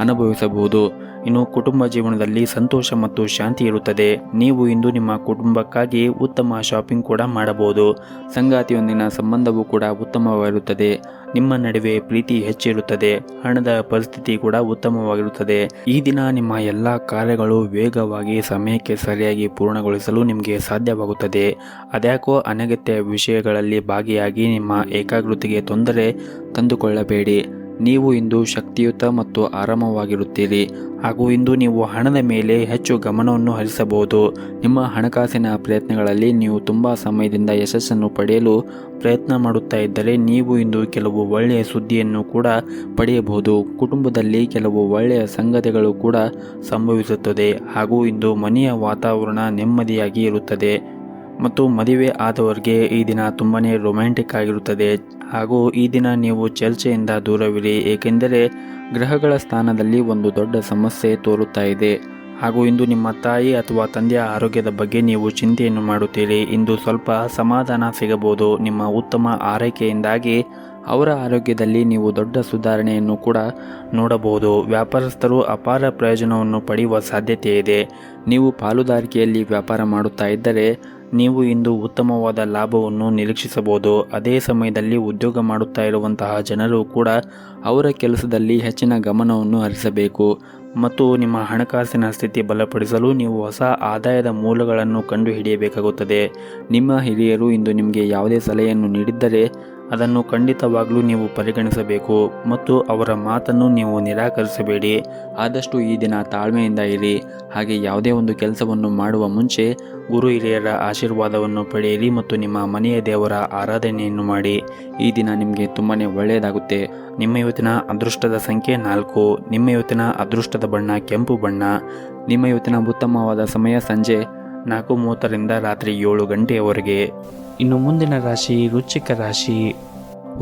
ಅನುಭವಿಸಬಹುದು. ಇನ್ನು ಕುಟುಂಬ ಜೀವನದಲ್ಲಿ ಸಂತೋಷ ಮತ್ತು ಶಾಂತಿ ಇರುತ್ತದೆ. ನೀವು ಇಂದು ನಿಮ್ಮ ಕುಟುಂಬಕ್ಕಾಗಿ ಉತ್ತಮ ಶಾಪಿಂಗ್ ಕೂಡ ಮಾಡಬಹುದು. ಸಂಗಾತಿಯೊಂದಿಗಿನ ಸಂಬಂಧವೂ ಕೂಡ ಉತ್ತಮವಾಗಿರುತ್ತದೆ. ನಿಮ್ಮ ನಡುವೆ ಪ್ರೀತಿ ಹೆಚ್ಚಿರುತ್ತದೆ. ಹಣದ ಪರಿಸ್ಥಿತಿ ಕೂಡ ಉತ್ತಮವಾಗಿರುತ್ತದೆ. ಈ ದಿನ ನಿಮ್ಮ ಎಲ್ಲ ಕಾರ್ಯಗಳು ವೇಗವಾಗಿ ಸಮಯಕ್ಕೆ ಸರಿಯಾಗಿ ಪೂರ್ಣಗೊಳಿಸಲು ನಿಮಗೆ ಸಾಧ್ಯವಾಗುತ್ತದೆ. ಅದ್ಯಾಕೋ ಅನಗತ್ಯ ವಿಷಯಗಳಲ್ಲಿ ಭಾಗಿಯಾಗಿ ನಿಮ್ಮ ಏಕಾಗ್ರತೆಗೆ ತೊಂದರೆ ತಂದುಕೊಳ್ಳಬೇಡಿ. ನೀವು ಇಂದು ಶಕ್ತಿಯುತ ಮತ್ತು ಆರಾಮವಾಗಿರುತ್ತೀರಿ. ಹಾಗೂ ಇಂದು ನೀವು ಹಣದ ಮೇಲೆ ಹೆಚ್ಚು ಗಮನವನ್ನು ಹರಿಸಬಹುದು. ನಿಮ್ಮ ಹಣಕಾಸಿನ ಪ್ರಯತ್ನಗಳಲ್ಲಿ ನೀವು ತುಂಬ ಸಮಯದಿಂದ ಯಶಸ್ಸನ್ನು ಪಡೆಯಲು ಪ್ರಯತ್ನ ಮಾಡುತ್ತಾ ಇದ್ದರೆ ನೀವು ಇಂದು ಕೆಲವು ಒಳ್ಳೆಯ ಸುದ್ದಿಯನ್ನು ಕೂಡ ಪಡೆಯಬಹುದು. ಕುಟುಂಬದಲ್ಲಿ ಕೆಲವು ಒಳ್ಳೆಯ ಸಂಗತಿಗಳು ಕೂಡ ಸಂಭವಿಸುತ್ತದೆ. ಹಾಗೂ ಇಂದು ಮನೆಯ ವಾತಾವರಣ ನೆಮ್ಮದಿಯಾಗಿ ಇರುತ್ತದೆ. ಮತ್ತು ಮದುವೆ ಆದವರಿಗೆ ಈ ದಿನ ತುಂಬಾ ರೊಮ್ಯಾಂಟಿಕ್ ಆಗಿರುತ್ತದೆ. ಹಾಗೂ ಈ ದಿನ ನೀವು ಚರ್ಚೆಯಿಂದ ದೂರವಿರಿ, ಏಕೆಂದರೆ ಗ್ರಹಗಳ ಸ್ಥಾನದಲ್ಲಿ ಒಂದು ದೊಡ್ಡ ಸಮಸ್ಯೆ ತೋರುತ್ತಾ ಇದೆ. ಹಾಗೂ ಇಂದು ನಿಮ್ಮ ತಾಯಿ ಅಥವಾ ತಂದೆಯ ಆರೋಗ್ಯದ ಬಗ್ಗೆ ನೀವು ಚಿಂತೆಯನ್ನು ಮಾಡುತ್ತೀರಿ. ಇಂದು ಸ್ವಲ್ಪ ಸಮಾಧಾನ ಸಿಗಬಹುದು. ನಿಮ್ಮ ಉತ್ತಮ ಆರೈಕೆಯಿಂದಾಗಿ ಅವರ ಆರೋಗ್ಯದಲ್ಲಿ ನೀವು ದೊಡ್ಡ ಸುಧಾರಣೆಯನ್ನು ಕೂಡ ನೋಡಬಹುದು. ವ್ಯಾಪಾರಸ್ಥರು ಅಪಾರ ಪ್ರಯೋಜನವನ್ನು ಪಡೆಯುವ ಸಾಧ್ಯತೆ ಇದೆ. ನೀವು ಪಾಲುದಾರಿಕೆಯಲ್ಲಿ ವ್ಯಾಪಾರ ಮಾಡುತ್ತಾ ಇದ್ದರೆ ನೀವು ಇಂದು ಉತ್ತಮವಾದ ಲಾಭವನ್ನು ನಿರೀಕ್ಷಿಸಬಹುದು. ಅದೇ ಸಮಯದಲ್ಲಿ ಉದ್ಯೋಗ ಮಾಡುತ್ತಾ ಇರುವಂತಹ ಜನರು ಕೂಡ ಅವರ ಕೆಲಸದಲ್ಲಿ ಹೆಚ್ಚಿನ ಗಮನವನ್ನು ಹರಿಸಬೇಕು. ಮತ್ತು ನಿಮ್ಮ ಹಣಕಾಸಿನ ಸ್ಥಿತಿ ಬಲಪಡಿಸಲು ನೀವು ಹೊಸ ಆದಾಯದ ಮೂಲಗಳನ್ನು ಕಂಡುಹಿಡಿಯಬೇಕಾಗುತ್ತದೆ. ನಿಮ್ಮ ಹಿರಿಯರು ಇಂದು ನಿಮಗೆ ಯಾವುದೇ ಸಲಹೆಯನ್ನು ನೀಡಿದ್ದರೆ ಅದನ್ನು ಖಂಡಿತವಾಗಲೂ ನೀವು ಪರಿಗಣಿಸಬೇಕು ಮತ್ತು ಅವರ ಮಾತನ್ನು ನೀವು ನಿರಾಕರಿಸಬೇಡಿ. ಆದಷ್ಟು ಈ ದಿನ ತಾಳ್ಮೆಯಿಂದ ಇರಿ. ಹಾಗೆ ಯಾವುದೇ ಒಂದು ಕೆಲಸವನ್ನು ಮಾಡುವ ಮುಂಚೆ ಗುರು ಹಿರಿಯರ ಆಶೀರ್ವಾದವನ್ನು ಪಡೆಯಿರಿ ಮತ್ತು ನಿಮ್ಮ ಮನೆಯ ದೇವರ ಆರಾಧನೆಯನ್ನು ಮಾಡಿ. ಈ ದಿನ ನಿಮಗೆ ತುಂಬಾ ಒಳ್ಳೆಯದಾಗುತ್ತೆ. ನಿಮ್ಮ ಇವತ್ತಿನ ಅದೃಷ್ಟದ ಸಂಖ್ಯೆ 4. ನಿಮ್ಮ ಇವತ್ತಿನ ಅದೃಷ್ಟದ ಬಣ್ಣ ಕೆಂಪು ಬಣ್ಣ. ನಿಮ್ಮ ಇವತ್ತಿನ ಉತ್ತಮವಾದ ಸಮಯ ಸಂಜೆ 4:30ರಿಂದ ರಾತ್ರಿ 7 ಗಂಟೆಯವರೆಗೆ. ಇನ್ನು ಮುಂದಿನ ರಾಶಿ ವೃಶ್ಚಿಕ ರಾಶಿ.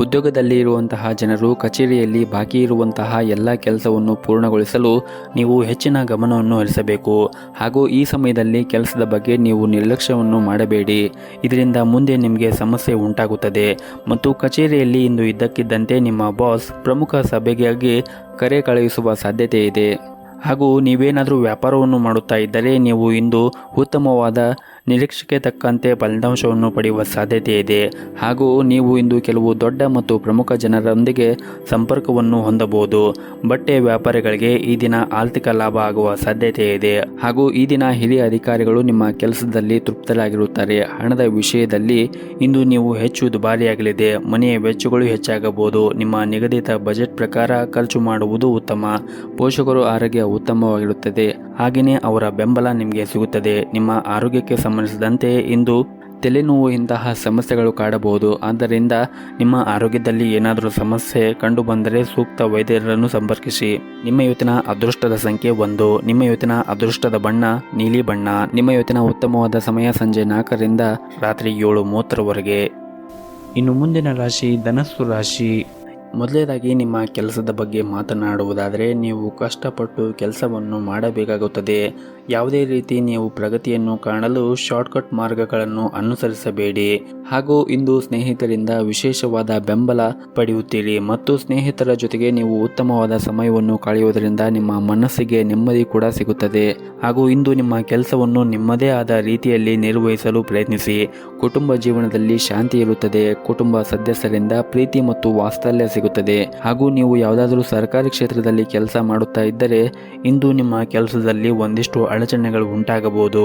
ಉದ್ಯೋಗದಲ್ಲಿ ಇರುವಂತಹ ಜನರು ಕಚೇರಿಯಲ್ಲಿ ಬಾಕಿ ಇರುವಂತಹ ಎಲ್ಲ ಕೆಲಸವನ್ನು ಪೂರ್ಣಗೊಳಿಸಲು ನೀವು ಹೆಚ್ಚಿನ ಗಮನವನ್ನು ಹರಿಸಬೇಕು. ಹಾಗೂ ಈ ಸಮಯದಲ್ಲಿ ಕೆಲಸದ ಬಗ್ಗೆ ನೀವು ನಿರ್ಲಕ್ಷ್ಯವನ್ನು ಮಾಡಬೇಡಿ. ಇದರಿಂದ ಮುಂದೆ ನಿಮಗೆ ಸಮಸ್ಯೆ ಉಂಟಾಗುತ್ತದೆ. ಮತ್ತು ಕಚೇರಿಯಲ್ಲಿ ಇಂದು ಇದ್ದಕ್ಕಿದ್ದಂತೆ ನಿಮ್ಮ ಬಾಸ್ ಪ್ರಮುಖ ಸಭೆಗಾಗಿ ಕರೆ ಕಳುಹಿಸುವ ಸಾಧ್ಯತೆ ಇದೆ. ಹಾಗೂ ನೀವೇನಾದರೂ ವ್ಯಾಪಾರವನ್ನು ಮಾಡುತ್ತಾ ಇದ್ದರೆ ನೀವು ಇಂದು ಉತ್ತಮವಾದ ನಿರೀಕ್ಷೆಗೆ ತಕ್ಕಂತೆ ಫಲಿತಾಂಶವನ್ನು ಪಡೆಯುವ ಸಾಧ್ಯತೆ ಇದೆ. ಹಾಗೂ ನೀವು ಇಂದು ಕೆಲವು ದೊಡ್ಡ ಮತ್ತು ಪ್ರಮುಖ ಜನರೊಂದಿಗೆ ಸಂಪರ್ಕವನ್ನು ಹೊಂದಬಹುದು. ಬಟ್ಟೆ ವ್ಯಾಪಾರಿಗಳಿಗೆ ಈ ದಿನ ಆರ್ಥಿಕ ಲಾಭ ಆಗುವ ಸಾಧ್ಯತೆ ಇದೆ. ಹಾಗೂ ಈ ದಿನ ಹಿರಿಯ ಅಧಿಕಾರಿಗಳು ನಿಮ್ಮ ಕೆಲಸದಲ್ಲಿ ತೃಪ್ತರಾಗಿರುತ್ತಾರೆ. ಹಣದ ವಿಷಯದಲ್ಲಿ ಇಂದು ನೀವು ಹೆಚ್ಚು ದುಬಾರಿಯಾಗಲಿದೆ. ಮನೆಯ ವೆಚ್ಚಗಳು ಹೆಚ್ಚಾಗಬಹುದು. ನಿಮ್ಮ ನಿಗದಿತ ಬಜೆಟ್ ಪ್ರಕಾರ ಖರ್ಚು ಮಾಡುವುದು ಉತ್ತಮ. ಪೋಷಕರು ಆರೋಗ್ಯ ಉತ್ತಮವಾಗಿರುತ್ತದೆ. ಹಾಗೆಯೇ ಅವರ ಬೆಂಬಲ ನಿಮಗೆ ಸಿಗುತ್ತದೆ. ನಿಮ್ಮ ಆರೋಗ್ಯಕ್ಕೆ ಸಂಬಂಧಿಸಿದಂತೆ ಇಂದು ತಲೆನೋವು ಇಂತಹ ಸಮಸ್ಯೆಗಳು ಕಾಡಬಹುದು. ಆದ್ದರಿಂದ ನಿಮ್ಮ ಆರೋಗ್ಯದಲ್ಲಿ ಏನಾದರೂ ಸಮಸ್ಯೆ ಕಂಡುಬಂದರೆ ಸೂಕ್ತ ವೈದ್ಯರನ್ನು ಸಂಪರ್ಕಿಸಿ. ನಿಮ್ಮ ಇವತ್ತಿನ ಅದೃಷ್ಟದ ಸಂಖ್ಯೆ 1. ನಿಮ್ಮ ಇವತ್ತಿನ ಅದೃಷ್ಟದ ಬಣ್ಣ ನೀಲಿ ಬಣ್ಣ. ನಿಮ್ಮ ಇವತ್ತಿನ ಉತ್ತಮವಾದ ಸಮಯ ಸಂಜೆ 4ರಿಂದ ರಾತ್ರಿ 7:30ವರೆಗೆ. ಇನ್ನು ಮುಂದಿನ ರಾಶಿ ಧನಸ್ಸು ರಾಶಿ. ಮೊದಲನೇದಾಗಿ ನಿಮ್ಮ ಕೆಲಸದ ಬಗ್ಗೆ ಮಾತನಾಡುವುದಾದರೆ ನೀವು ಕಷ್ಟಪಟ್ಟು ಕೆಲಸವನ್ನು ಮಾಡಬೇಕಾಗುತ್ತದೆ. ಯಾವುದೇ ರೀತಿ ನೀವು ಪ್ರಗತಿಯನ್ನು ಕಾಣಲು ಶಾರ್ಟ್ಕಟ್ ಮಾರ್ಗಗಳನ್ನು ಅನುಸರಿಸಬೇಡಿ. ಹಾಗೂ ಇಂದು ಸ್ನೇಹಿತರಿಂದ ವಿಶೇಷವಾದ ಬೆಂಬಲ ಪಡೆಯುತ್ತೀರಿ ಮತ್ತು ಸ್ನೇಹಿತರ ಜೊತೆಗೆ ನೀವು ಉತ್ತಮವಾದ ಸಮಯವನ್ನು ಕಳೆಯುವುದರಿಂದ ನಿಮ್ಮ ಮನಸ್ಸಿಗೆ ನೆಮ್ಮದಿ ಕೂಡ ಸಿಗುತ್ತದೆ. ಹಾಗೂ ಇಂದು ನಿಮ್ಮ ಕೆಲಸವನ್ನು ನಿಮ್ಮದೇ ಆದ ರೀತಿಯಲ್ಲಿ ನಿರ್ವಹಿಸಲು ಪ್ರಯತ್ನಿಸಿ. ಕುಟುಂಬ ಜೀವನದಲ್ಲಿ ಶಾಂತಿ ಇರುತ್ತದೆ. ಕುಟುಂಬ ಸದಸ್ಯರಿಂದ ಪ್ರೀತಿ ಮತ್ತು ವಾತ್ಸಲ್ಯ ಸಿಗುತ್ತದೆ. ಹಾಗೂ ನೀವು ಯಾವುದಾದರೂ ಸರ್ಕಾರಿ ಕ್ಷೇತ್ರದಲ್ಲಿ ಕೆಲಸ ಮಾಡುತ್ತಾ ಇದ್ದರೆ ಇಂದು ನಿಮ್ಮ ಕೆಲಸದಲ್ಲಿ ಒಂದಿಷ್ಟು ಅಡಚಣೆಗಳು ಉಂಟಾಗಬಹುದು.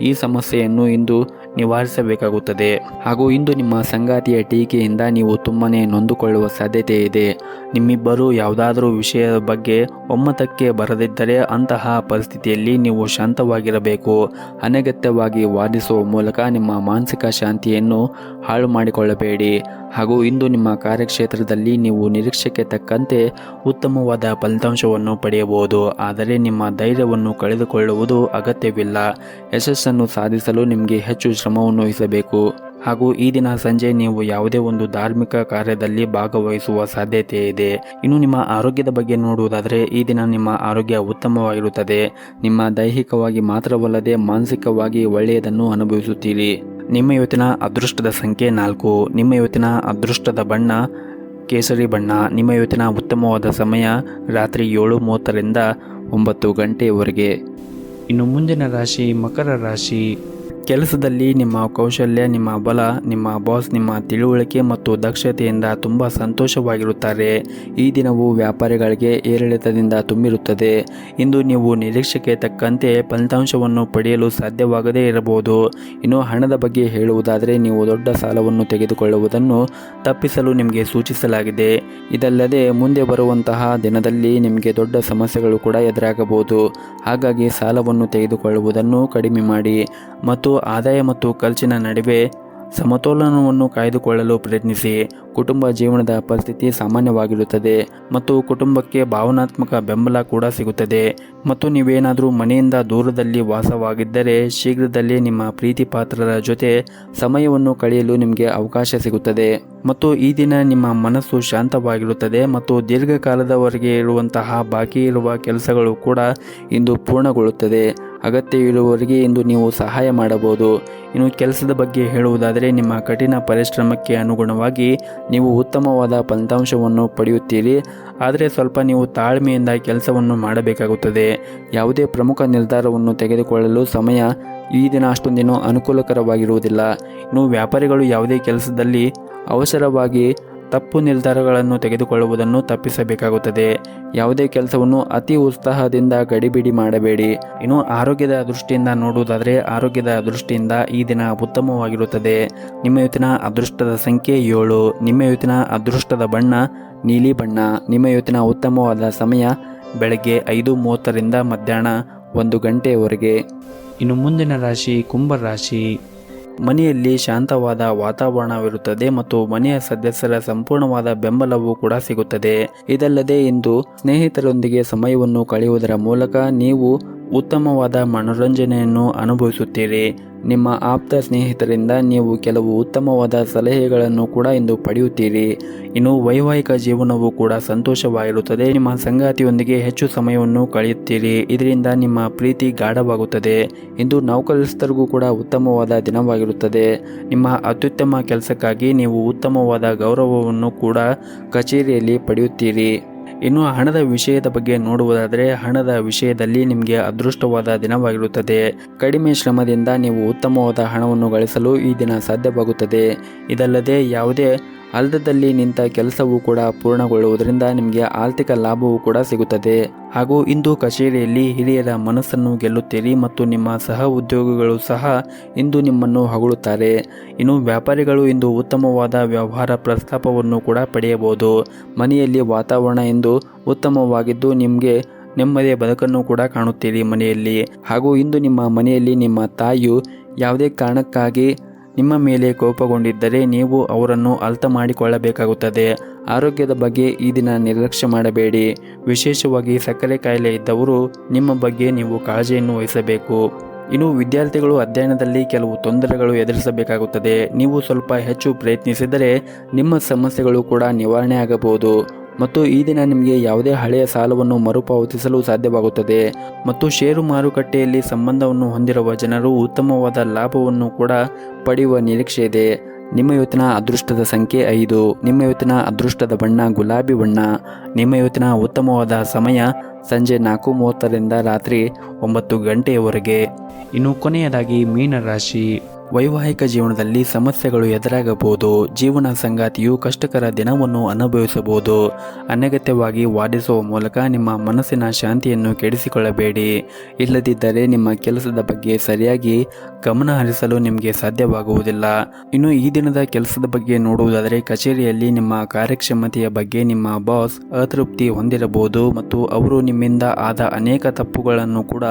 ಈ ಸಮಸ್ಯೆಯನ್ನು ಇಂದು ನಿವಾರಿಸಬೇಕಾಗುತ್ತದೆ. ಹಾಗೂ ಇಂದು ನಿಮ್ಮ ಸಂಗಾತಿಯ ಟೀಕೆಯಿಂದ ನೀವು ತುಂಬಾನೇ ನೊಂದುಕೊಳ್ಳುವ ಸಾಧ್ಯತೆ ಇದೆ. ನಿಮ್ಮಿಬ್ಬರು ಯಾವುದಾದರೂ ವಿಷಯದ ಬಗ್ಗೆ ಒಮ್ಮತಕ್ಕೆ ಬರದಿದ್ದರೆ ಅಂತಹ ಪರಿಸ್ಥಿತಿಯಲ್ಲಿ ನೀವು ಶಾಂತವಾಗಿರಬೇಕು. ಅನಗತ್ಯವಾಗಿ ವಾದಿಸುವ ಮೂಲಕ ನಿಮ್ಮ ಮಾನಸಿಕ ಶಾಂತಿಯನ್ನು ಹಾಳು ಮಾಡಿಕೊಳ್ಳಬೇಡಿ. ಹಾಗೂ ಇಂದು ನಿಮ್ಮ ಕಾರ್ಯಕ್ಷೇತ್ರದಲ್ಲಿ ನೀವು ನಿರೀಕ್ಷೆಗೆ ತಕ್ಕಂತೆ ಉತ್ತಮವಾದ ಫಲಿತಾಂಶವನ್ನು ಪಡೆಯಬಹುದು. ಆದರೆ ನಿಮ್ಮ ಧೈರ್ಯವನ್ನು ಕಳೆದುಕೊಳ್ಳುವುದು ಅಗತ್ಯವಿಲ್ಲ. ಯಶಸ್ಸನ್ನು ಸಾಧಿಸಲು ನಿಮಗೆ ಹೆಚ್ಚು ಶ್ರಮವನ್ನು ವಹಿಸಬೇಕು. ಹಾಗೂ ಈ ದಿನ ಸಂಜೆ ನೀವು ಯಾವುದೇ ಒಂದು ಧಾರ್ಮಿಕ ಕಾರ್ಯದಲ್ಲಿ ಭಾಗವಹಿಸುವ ಸಾಧ್ಯತೆ ಇದೆ. ಇನ್ನು ನಿಮ್ಮ ಆರೋಗ್ಯದ ಬಗ್ಗೆ ನೋಡುವುದಾದರೆ ಈ ದಿನ ನಿಮ್ಮ ಆರೋಗ್ಯ ಉತ್ತಮವಾಗಿರುತ್ತದೆ. ನಿಮ್ಮ ದೈಹಿಕವಾಗಿ ಮಾತ್ರವಲ್ಲದೆ ಮಾನಸಿಕವಾಗಿ ಒಳ್ಳೆಯದನ್ನು ಅನುಭವಿಸುತ್ತೀರಿ. ನಿಮ್ಮ ಇವತ್ತಿನ ಅದೃಷ್ಟದ ಸಂಖ್ಯೆ 4. ನಿಮ್ಮ ಇವತ್ತಿನ ಅದೃಷ್ಟದ ಬಣ್ಣ ಕೇಸರಿ ಬಣ್ಣ. ನಿಮ್ಮ ಇವತ್ತಿನ ಉತ್ತಮವಾದ ಸಮಯ ರಾತ್ರಿ 7:30ರಿಂದ 9 ಗಂಟೆಯವರೆಗೆ. ಇನ್ನು ಮುಂದಿನ ರಾಶಿ ಮಕರ ರಾಶಿ. ಕೆಲಸದಲ್ಲಿ ನಿಮ್ಮ ಕೌಶಲ್ಯ, ನಿಮ್ಮ ಬಲ, ನಿಮ್ಮ ಬಾಸ್, ನಿಮ್ಮ ತಿಳುವಳಿಕೆ ಮತ್ತು ದಕ್ಷತೆಯಿಂದ ತುಂಬ ಸಂತೋಷವಾಗಿರುತ್ತಾರೆ. ಈ ದಿನವು ವ್ಯಾಪಾರಿಗಳಿಗೆ ಏರಿಳಿತದಿಂದ ತುಂಬಿರುತ್ತದೆ. ಇಂದು ನೀವು ನಿರೀಕ್ಷೆಗೆ ತಕ್ಕಂತೆ ಫಲಿತಾಂಶವನ್ನು ಪಡೆಯಲು ಸಾಧ್ಯವಾಗದೇ ಇರಬಹುದು. ಇನ್ನು ಹಣದ ಬಗ್ಗೆ ಹೇಳುವುದಾದರೆ ನೀವು ದೊಡ್ಡ ಸಾಲವನ್ನು ತೆಗೆದುಕೊಳ್ಳುವುದನ್ನು ತಪ್ಪಿಸಲು ನಿಮಗೆ ಸೂಚಿಸಲಾಗಿದೆ. ಇದಲ್ಲದೆ ಮುಂದೆ ಬರುವಂತಹ ದಿನದಲ್ಲಿ ನಿಮಗೆ ದೊಡ್ಡ ಸಮಸ್ಯೆಗಳು ಕೂಡ ಎದುರಾಗಬಹುದು. ಹಾಗಾಗಿ ಸಾಲವನ್ನು ತೆಗೆದುಕೊಳ್ಳುವುದನ್ನು ಕಡಿಮೆ ಮಾಡಿ ಮತ್ತು ಆದಾಯ ಮತ್ತು ಖರ್ಚಿನ ನಡುವೆ ಸಮತೋಲನವನ್ನು ಕಾಯ್ದುಕೊಳ್ಳಲು ಪ್ರಯತ್ನಿಸಿ. ಕುಟುಂಬ ಜೀವನದ ಪರಿಸ್ಥಿತಿ ಸಾಮಾನ್ಯವಾಗಿರುತ್ತದೆ ಮತ್ತು ಕುಟುಂಬಕ್ಕೆ ಭಾವನಾತ್ಮಕ ಬೆಂಬಲ ಕೂಡ ಸಿಗುತ್ತದೆ. ಮತ್ತು ನೀವೇನಾದರೂ ಮನೆಯಿಂದ ದೂರದಲ್ಲಿ ವಾಸವಾಗಿದ್ದರೆ ಶೀಘ್ರದಲ್ಲೇ ನಿಮ್ಮ ಪ್ರೀತಿ ಪಾತ್ರರ ಜೊತೆ ಸಮಯವನ್ನು ಕಳೆಯಲು ನಿಮಗೆ ಅವಕಾಶ ಸಿಗುತ್ತದೆ. ಮತ್ತು ಈ ದಿನ ನಿಮ್ಮ ಮನಸ್ಸು ಶಾಂತವಾಗಿರುತ್ತದೆ ಮತ್ತು ದೀರ್ಘಕಾಲದವರೆಗೆ ಇರುವಂತಹ ಬಾಕಿ ಇರುವ ಕೆಲಸಗಳು ಕೂಡ ಇಂದು ಪೂರ್ಣಗೊಳ್ಳುತ್ತದೆ. ಅಗತ್ಯವಿರುವವರಿಗೆ ಇಂದು ನೀವು ಸಹಾಯ ಮಾಡಬಹುದು. ಇನ್ನು ಕೆಲಸದ ಬಗ್ಗೆ ಹೇಳುವುದಾದರೆ ನಿಮ್ಮ ಕಠಿಣ ಪರಿಶ್ರಮಕ್ಕೆ ಅನುಗುಣವಾಗಿ ನೀವು ಉತ್ತಮವಾದ ಫಲಿತಾಂಶವನ್ನು ಪಡೆಯುತ್ತೀರಿ. ಆದರೆ ಸ್ವಲ್ಪ ನೀವು ತಾಳ್ಮೆಯಿಂದ ಕೆಲಸವನ್ನು ಮಾಡಬೇಕಾಗುತ್ತದೆ. ಯಾವುದೇ ಪ್ರಮುಖ ನಿರ್ಧಾರವನ್ನು ತೆಗೆದುಕೊಳ್ಳಲು ಸಮಯ ಈ ದಿನ ಅಷ್ಟೊಂದೇನೂ ಅನುಕೂಲಕರವಾಗಿರುವುದಿಲ್ಲ. ಇನ್ನು ವ್ಯಾಪಾರಿಗಳು ಯಾವುದೇ ಕೆಲಸದಲ್ಲಿ ಅವಸರವಾಗಿ ತಪ್ಪು ನಿರ್ಧಾರಗಳನ್ನು ತೆಗೆದುಕೊಳ್ಳುವುದನ್ನು ತಪ್ಪಿಸಬೇಕಾಗುತ್ತದೆ. ಯಾವುದೇ ಕೆಲಸವನ್ನು ಅತಿ ಉತ್ಸಾಹದಿಂದ ಗಡಿಬಿಡಿ ಮಾಡಬೇಡಿ. ಇನ್ನು ಆರೋಗ್ಯದ ದೃಷ್ಟಿಯಿಂದ ನೋಡುವುದಾದರೆ ಆರೋಗ್ಯದ ದೃಷ್ಟಿಯಿಂದ ಈ ದಿನ ಉತ್ತಮವಾಗಿರುತ್ತದೆ. ನಿಮ್ಮ ಇವತ್ತಿನ ಅದೃಷ್ಟದ ಸಂಖ್ಯೆ 7. ನಿಮ್ಮ ಇವತ್ತಿನ ಅದೃಷ್ಟದ ಬಣ್ಣ ನೀಲಿ ಬಣ್ಣ. ನಿಮ್ಮ ಇವತ್ತಿನ ಉತ್ತಮವಾದ ಸಮಯ ಬೆಳಗ್ಗೆ 5:30ರಿಂದ ಮಧ್ಯಾಹ್ನ 1 ಗಂಟೆಯವರೆಗೆ. ಇನ್ನು ಮುಂದಿನ ರಾಶಿ ಕುಂಭ ರಾಶಿ. ಮನೆಯಲ್ಲಿ ಶಾಂತವಾದ ವಾತಾವರಣವಿರುತ್ತದೆ ಮತ್ತು ಮನೆಯ ಸದಸ್ಯರ ಸಂಪೂರ್ಣವಾದ ಬೆಂಬಲವೂ ಕೂಡ ಸಿಗುತ್ತದೆ. ಇದಲ್ಲದೆ ಇಂದು ಸ್ನೇಹಿತರೊಂದಿಗೆ ಸಮಯವನ್ನು ಕಳೆಯುವುದರ ಮೂಲಕ ನೀವು ಉತ್ತಮವಾದ ಮನೋರಂಜನೆಯನ್ನು ಅನುಭವಿಸುತ್ತೀರಿ. ನಿಮ್ಮ ಆಪ್ತ ಸ್ನೇಹಿತರಿಂದ ನೀವು ಕೆಲವು ಉತ್ತಮವಾದ ಸಲಹೆಗಳನ್ನು ಕೂಡ ಇಂದು ಪಡೆಯುತ್ತೀರಿ. ಇನ್ನು ವೈವಾಹಿಕ ಜೀವನವೂ ಕೂಡ ಸಂತೋಷವಾಗಿರುತ್ತದೆ. ನಿಮ್ಮ ಸಂಗಾತಿಯೊಂದಿಗೆ ಹೆಚ್ಚು ಸಮಯವನ್ನು ಕಳೆಯುತ್ತೀರಿ. ಇದರಿಂದ ನಿಮ್ಮ ಪ್ರೀತಿ ಗಾಢವಾಗುತ್ತದೆ. ಇಂದು ನೌಕರಸ್ಥರಿಗೂ ಕೂಡ ಉತ್ತಮವಾದ ದಿನವಾಗಿರುತ್ತದೆ. ನಿಮ್ಮ ಅತ್ಯುತ್ತಮ ಕೆಲಸಕ್ಕಾಗಿ ನೀವು ಉತ್ತಮವಾದ ಗೌರವವನ್ನು ಕೂಡ ಕಚೇರಿಯಲ್ಲಿ ಪಡೆಯುತ್ತೀರಿ. ಇನ್ನು ಹಣದ ವಿಷಯದ ಬಗ್ಗೆ ನೋಡುವುದಾದರೆ ಹಣದ ವಿಷಯದಲ್ಲಿ ನಿಮಗೆ ಅದೃಷ್ಟವಾದ ದಿನವಾಗಿರುತ್ತದೆ. ಕಡಿಮೆ ಶ್ರಮದಿಂದ ನೀವು ಉತ್ತಮವಾದ ಹಣವನ್ನು ಗಳಿಸಲು ಈ ದಿನ ಸಾಧ್ಯವಾಗುತ್ತದೆ. ಇದಲ್ಲದೆ ಯಾವುದೇ ಅರ್ಧದಲ್ಲಿ ನಿಂತ ಕೆಲಸವೂ ಕೂಡ ಪೂರ್ಣಗೊಳ್ಳುವುದರಿಂದ ನಿಮಗೆ ಆರ್ಥಿಕ ಲಾಭವೂ ಕೂಡ ಸಿಗುತ್ತದೆ. ಹಾಗೂ ಇಂದು ಕಚೇರಿಯಲ್ಲಿ ಹಿರಿಯರ ಮನಸ್ಸನ್ನು ಗೆಲ್ಲುತ್ತೀರಿ ಮತ್ತು ನಿಮ್ಮ ಸಹ ಉದ್ಯೋಗಿಗಳು ಸಹ ಇಂದು ನಿಮ್ಮನ್ನು ಹೊಗಳುತ್ತಾರೆ. ಇನ್ನು ವ್ಯಾಪಾರಿಗಳು ಇಂದು ಉತ್ತಮವಾದ ವ್ಯವಹಾರ ಪ್ರಸ್ತಾಪವನ್ನು ಕೂಡ ಪಡೆಯಬಹುದು. ಮನೆಯಲ್ಲಿ ವಾತಾವರಣ ಇಂದು ಉತ್ತಮವಾಗಿದ್ದು ನಿಮಗೆ ನೆಮ್ಮದಿಯ ಬದುಕನ್ನು ಕೂಡ ಕಾಣುತ್ತೀರಿ ಮನೆಯಲ್ಲಿ. ಹಾಗೂ ಇಂದು ನಿಮ್ಮ ಮನೆಯಲ್ಲಿ ನಿಮ್ಮ ತಾಯಿಯು ಯಾವುದೇ ಕಾರಣಕ್ಕಾಗಿ ನಿಮ್ಮ ಮೇಲೆ ಕೋಪಗೊಂಡಿದ್ದರೆ ನೀವು ಅವರನ್ನು ಅರ್ಥ ಮಾಡಿಕೊಳ್ಳಬೇಕಾಗುತ್ತದೆ. ಆರೋಗ್ಯದ ಬಗ್ಗೆ ಈ ದಿನ ನಿರ್ಲಕ್ಷ್ಯ ಮಾಡಬೇಡಿ. ವಿಶೇಷವಾಗಿ ಸಕ್ಕರೆ ಕಾಯಿಲೆ ಇದ್ದವರು ನಿಮ್ಮ ಬಗ್ಗೆ ನೀವು ಕಾಳಜಿಯನ್ನು ವಹಿಸಬೇಕು. ಇನ್ನು ವಿದ್ಯಾರ್ಥಿಗಳು ಅಧ್ಯಯನದಲ್ಲಿ ಕೆಲವು ತೊಂದರೆಗಳು ಎದುರಿಸಬೇಕಾಗುತ್ತದೆ. ನೀವು ಸ್ವಲ್ಪ ಹೆಚ್ಚು ಪ್ರಯತ್ನಿಸಿದರೆ ನಿಮ್ಮ ಸಮಸ್ಯೆಗಳು ಕೂಡ ನಿವಾರಣೆ ಆಗಬಹುದು. ಮತ್ತು ಈ ದಿನ ನಿಮಗೆ ಯಾವುದೇ ಹಳೆಯ ಸಾಲವನ್ನು ಮರುಪಾವತಿಸಲು ಸಾಧ್ಯವಾಗುತ್ತದೆ. ಮತ್ತು ಷೇರು ಮಾರುಕಟ್ಟೆಯಲ್ಲಿ ಸಂಬಂಧವನ್ನು ಹೊಂದಿರುವ ಜನರು ಉತ್ತಮವಾದ ಲಾಭವನ್ನು ಕೂಡ ಪಡೆಯುವ ನಿರೀಕ್ಷೆ ಇದೆ. ನಿಮ್ಮ ಇವತ್ತಿನ ಅದೃಷ್ಟದ ಸಂಖ್ಯೆ 5. ನಿಮ್ಮ ಇವತ್ತಿನ ಅದೃಷ್ಟದ ಬಣ್ಣ ಗುಲಾಬಿ ಬಣ್ಣ. ನಿಮ್ಮ ಇವತ್ತಿನ ಉತ್ತಮವಾದ ಸಮಯ ಸಂಜೆ 4:30ರಿಂದ ರಾತ್ರಿ 9 ಗಂಟೆಯವರೆಗೆ. ಇನ್ನು ಕೊನೆಯದಾಗಿ ಮೀನರಾಶಿ. ವೈವಾಹಿಕ ಜೀವನದಲ್ಲಿ ಸಮಸ್ಯೆಗಳು ಎದುರಾಗಬಹುದು. ಜೀವನ ಸಂಗಾತಿಯು ಕಷ್ಟಕರ ದಿನವನ್ನು ಅನುಭವಿಸಬಹುದು. ಅನಗತ್ಯವಾಗಿ ವಾದಿಸುವ ಮೂಲಕ ನಿಮ್ಮ ಮನಸ್ಸಿನ ಶಾಂತಿಯನ್ನು ಕೆಡಿಸಿಕೊಳ್ಳಬೇಡಿ. ಇಲ್ಲದಿದ್ದರೆ ನಿಮ್ಮ ಕೆಲಸದ ಬಗ್ಗೆ ಸರಿಯಾಗಿ ಗಮನ ಹರಿಸಲು ನಿಮಗೆ ಸಾಧ್ಯವಾಗುವುದಿಲ್ಲ. ಇನ್ನು ಈ ದಿನದ ಕೆಲಸದ ಬಗ್ಗೆ ನೋಡುವುದಾದರೆ ಕಚೇರಿಯಲ್ಲಿ ನಿಮ್ಮ ಕಾರ್ಯಕ್ಷಮತೆಯ ಬಗ್ಗೆ ನಿಮ್ಮ ಬಾಸ್ ಅತೃಪ್ತಿ ಹೊಂದಿರಬಹುದು ಮತ್ತು ಅವರು ನಿಮ್ಮಿಂದ ಆದ ಅನೇಕ ತಪ್ಪುಗಳನ್ನು ಕೂಡ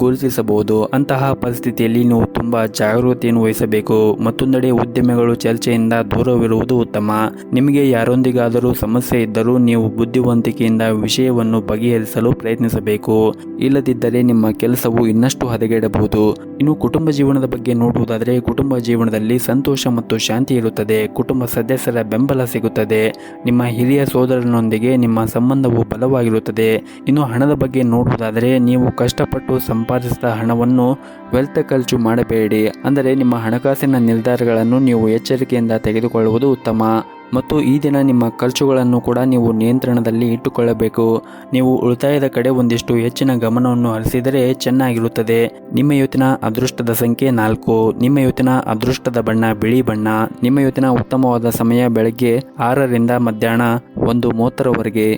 ಗುರುತಿಸಬಹುದು. ಅಂತಹ ಪರಿಸ್ಥಿತಿಯಲ್ಲಿ ನೀವು ತುಂಬಾ ಜಾಗರೂಕತೆಯನ್ನು ವಹಿಸಬೇಕು. ಮತ್ತೊಂದೆಡೆ ಉದ್ಯಮಿಗಳು ಚರ್ಚೆಯಿಂದ ದೂರವಿರುವುದು ಉತ್ತಮ. ನಿಮಗೆ ಯಾರೊಂದಿಗಾದರೂ ಸಮಸ್ಯೆ ಇದ್ದರೂ ನೀವು ಬುದ್ಧಿವಂತಿಕೆಯಿಂದ ವಿಷಯವನ್ನು ಬಗೆಹರಿಸಲು ಪ್ರಯತ್ನಿಸಬೇಕು. ಇಲ್ಲದಿದ್ದರೆ ನಿಮ್ಮ ಕೆಲಸವು ಇನ್ನಷ್ಟು ಹದಗೆಡಬಹುದು. ಇನ್ನು ಕುಟುಂಬ ಜೀವನದ ಬಗ್ಗೆ ನೋಡುವುದಾದರೆ ಕುಟುಂಬ ಜೀವನದಲ್ಲಿ ಸಂತೋಷ ಮತ್ತು ಶಾಂತಿ ಇರುತ್ತದೆ. ಕುಟುಂಬ ಸದಸ್ಯರ ಬೆಂಬಲ ಸಿಗುತ್ತದೆ. ನಿಮ್ಮ ಹಿರಿಯ ಸೋದರನೊಂದಿಗೆ ನಿಮ್ಮ ಸಂಬಂಧವು ಬಲವಾಗಿರುತ್ತದೆ. ಇನ್ನು ಹಣದ ಬಗ್ಗೆ ನೋಡುವುದಾದರೆ ನೀವು ಕಷ್ಟಪಟ್ಟು ಸಂಪಾದಿಸಿದ ಹಣವನ್ನು ವ್ಯರ್ಥ ಖರ್ಚು ಮಾಡಬೇಡಿ. ಅಂದರೆ ನಿಮ್ಮ ಹಣಕಾಸಿನ ನಿರ್ಧಾರಗಳನ್ನು ನೀವು ಎಚ್ಚರಿಕೆಯಿಂದ ತೆಗೆದುಕೊಳ್ಳುವುದು ಉತ್ತಮ. ಮತ್ತು ಈ ದಿನ ನಿಮ್ಮ ಖರ್ಚುಗಳನ್ನು ಕೂಡ ನೀವು ನಿಯಂತ್ರಣದಲ್ಲಿ ಇಟ್ಟುಕೊಳ್ಳಬೇಕು. ನೀವು ಉಳಿತಾಯದ ಕಡೆ ಒಂದಿಷ್ಟು ಹೆಚ್ಚಿನ ಗಮನವನ್ನು ಹರಿಸಿದರೆ ಚೆನ್ನಾಗಿರುತ್ತದೆ. ನಿಮ್ಮ ಇವತ್ತಿನ ಅದೃಷ್ಟದ ಸಂಖ್ಯೆ 4. ನಿಮ್ಮ ಇವತ್ತಿನ ಅದೃಷ್ಟದ ಬಣ್ಣ ಬಿಳಿ ಬಣ್ಣ. ನಿಮ್ಮ ಇವತ್ತಿನ ಉತ್ತಮವಾದ ಸಮಯ ಬೆಳಗ್ಗೆ 6 ರಿಂದ ಮಧ್ಯಾಹ್ನ 1:30 ವರೆಗೆ.